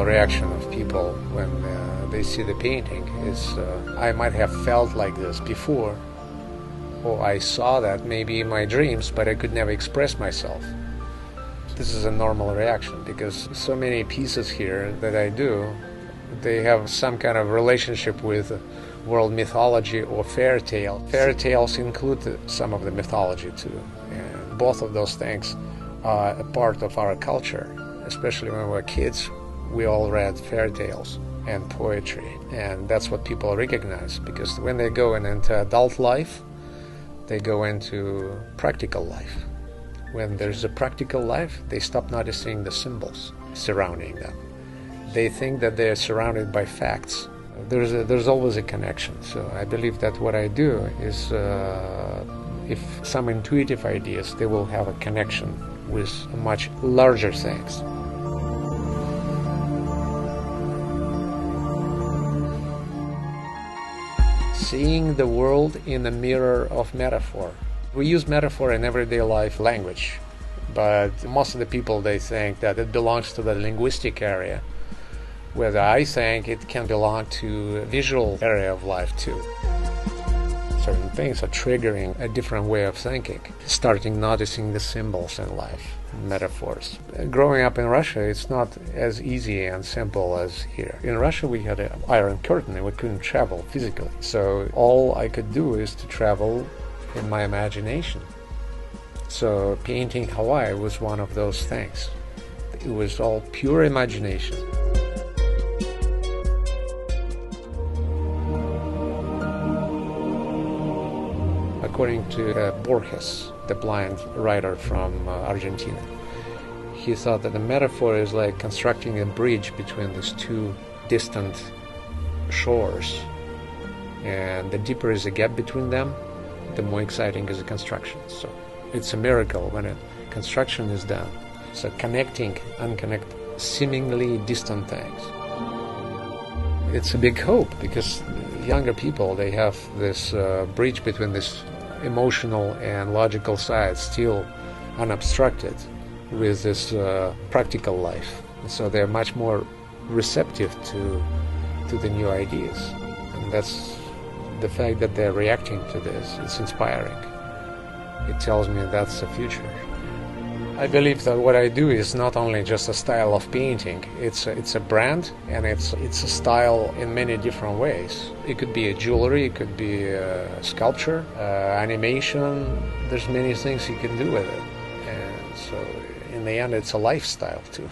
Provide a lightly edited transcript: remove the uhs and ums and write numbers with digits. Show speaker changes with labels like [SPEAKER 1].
[SPEAKER 1] normal reaction of people when they see the painting is, I might have felt like this before, or I saw that maybe in my dreams, but I could never express myself. This is a normal reaction because so many pieces here that I do, they have some kind of relationship with world mythology or fairy tale. Fairy tales include some of the mythology too, and both of those things are a part of our culture. Especially when we were kids, we all read fairy tales and poetry, and that's what people recognize, because when they go into adult life, they go into practical life. When there's a practical life, they stop noticing the symbols surrounding them. They think that they're surrounded by facts. There's always a connection. So I believe that what I do is, if some intuitive ideas, they will have a connection with much larger things. Seeing the world in a mirror of metaphor. We use metaphor in everyday life language, but most of the people, they think that it belongs to the linguistic area, whether I think it can belong to a visual area of life too. Certain things are triggering a different way of thinking, starting noticing the symbols in life, metaphors. Growing up in Russia, it's not as easy and simple as here. In Russia, we had an iron curtain and we couldn't travel physically. So all I could do is to travel in my imagination. So painting Hawaii was one of those things. It was all pure imagination. According to Borges, the blind writer from Argentina, he thought that the metaphor is like constructing a bridge between these two distant shores. And the deeper is the gap between them, the more exciting is the construction. So it's a miracle when a construction is done. So connecting unconnected, seemingly distant things. It's a big hope because younger people, they have this bridge between this emotional and logical side still unobstructed with this practical life. So they're much more receptive to the new ideas. And that's the fact that they're reacting to this. It's inspiring. It tells me that's the future. I believe that what I do is not only just a style of painting, it's a brand, and it's a style in many different ways. It could be a jewelry, it could be a sculpture, animation. There's many things you can do with it. And so in the end, it's a lifestyle too.